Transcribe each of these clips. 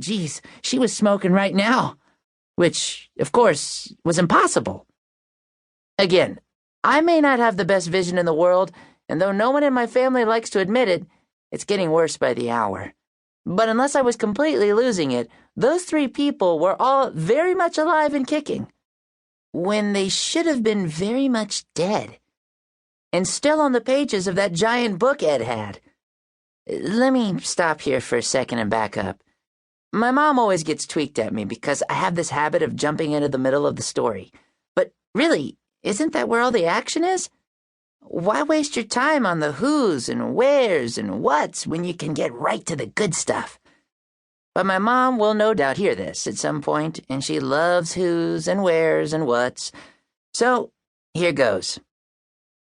Geez, she was smoking right now, which, of course, was impossible. Again, I may not have the best vision in the world, and though no one in my family likes to admit it, it's getting worse by the hour. But unless I was completely losing it, those three people were all very much alive and kicking, when they should have been very much dead, and still on the pages of that giant book Ed had. Let me stop here for a second and back up. My mom always gets tweaked at me because I have this habit of jumping into the middle of the story. But really, isn't that where all the action is? Why waste your time on the who's and where's and what's when you can get right to the good stuff? But my mom will no doubt hear this at some point, and she loves who's and where's and what's. So, here goes.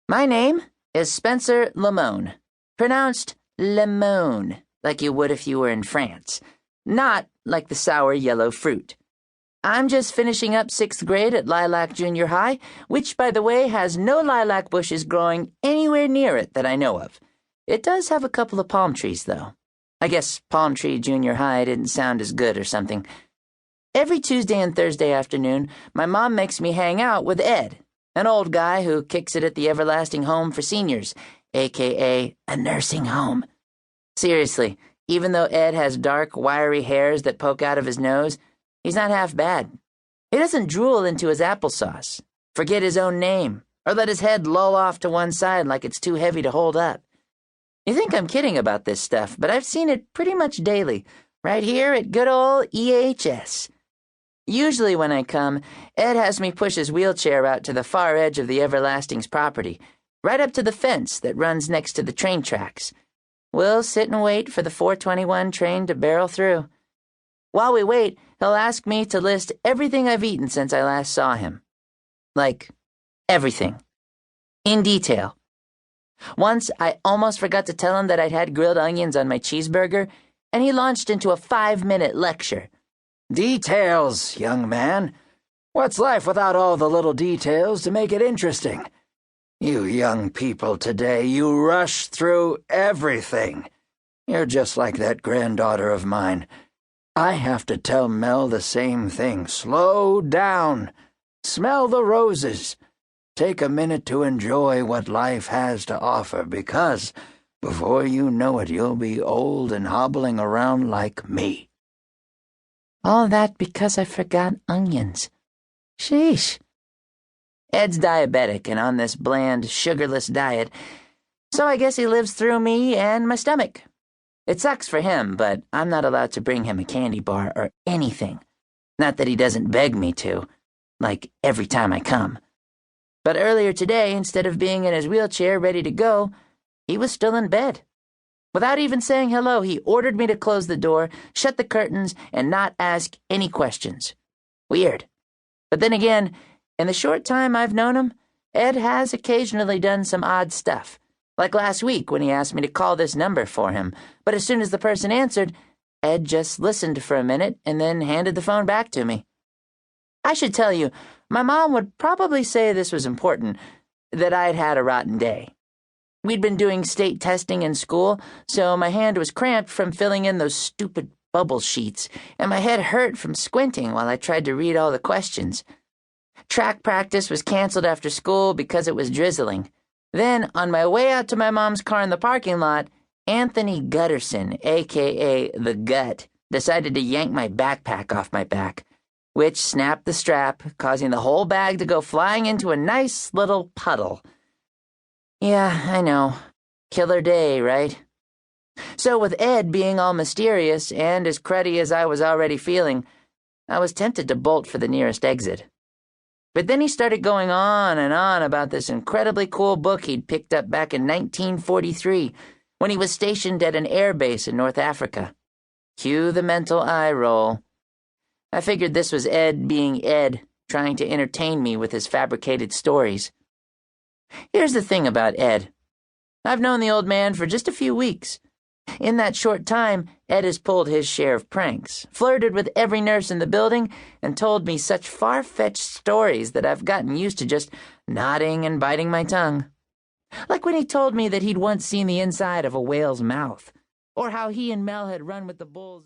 My name is Spencer Lamone, pronounced Lemon, like you would if you were in France, not like the sour yellow fruit. I'm just finishing up 6th grade at Lilac Junior High, which, by the way, has no lilac bushes growing anywhere near it that I know of. It does have a couple of palm trees, though. I guess Palm Tree Junior High didn't sound as good or something. Every Tuesday and Thursday afternoon, my mom makes me hang out with Ed, an old guy who kicks it at the Everlasting Home for Seniors, a.k.a. a nursing home. Seriously, even though Ed has dark, wiry hairs that poke out of his nose, he's not half bad. He doesn't drool into his applesauce, forget his own name, or let his head loll off to one side like it's too heavy to hold up. You think I'm kidding about this stuff, but I've seen it pretty much daily, right here at good old EHS. Usually when I come, Ed has me push his wheelchair out to the far edge of the Everlasting's property, right up to the fence that runs next to the train tracks. We'll sit and wait for the 421 train to barrel through. While we wait, he'll ask me to list everything I've eaten since I last saw him. Like, everything. In detail. Once, I almost forgot to tell him that I'd had grilled onions on my cheeseburger, and he launched into a 5-minute lecture. Details, young man. What's life without all the little details to make it interesting? You young people today, you rush through everything. You're just like that granddaughter of mine. I have to tell Mel the same thing. Slow down. Smell the roses. Take a minute to enjoy what life has to offer, because before you know it, you'll be old and hobbling around like me. All that because I forgot onions. Sheesh. Ed's diabetic and on this bland, sugarless diet, so I guess he lives through me and my stomach. It sucks for him, but I'm not allowed to bring him a candy bar or anything. Not that he doesn't beg me to, like every time I come. But earlier today, instead of being in his wheelchair ready to go, he was still in bed. Without even saying hello, he ordered me to close the door, shut the curtains, and not ask any questions. Weird. But then again, in the short time I've known him, Ed has occasionally done some odd stuff. Like last week when he asked me to call this number for him, but as soon as the person answered, Ed just listened for a minute and then handed the phone back to me. I should tell you, my mom would probably say this was important, that I'd had a rotten day. We'd been doing state testing in school, so my hand was cramped from filling in those stupid bubble sheets, and my head hurt from squinting while I tried to read all the questions. Track practice was canceled after school because it was drizzling. Then, on my way out to my mom's car in the parking lot, Anthony Gutterson, a.k.a. The Gut, decided to yank my backpack off my back, which snapped the strap, causing the whole bag to go flying into a nice little puddle. Yeah, I know. Killer day, right? So with Ed being all mysterious and as cruddy as I was already feeling, I was tempted to bolt for the nearest exit. But then he started going on and on about this incredibly cool book he'd picked up back in 1943 when he was stationed at an air base in North Africa. Cue the mental eye roll. I figured this was Ed being Ed, trying to entertain me with his fabricated stories. Here's the thing about Ed. I've known the old man for just a few weeks. In that short time, Ed has pulled his share of pranks, flirted with every nurse in the building, and told me such far-fetched stories that I've gotten used to just nodding and biting my tongue. Like when he told me that he'd once seen the inside of a whale's mouth, or how he and Mel had run with the bulls.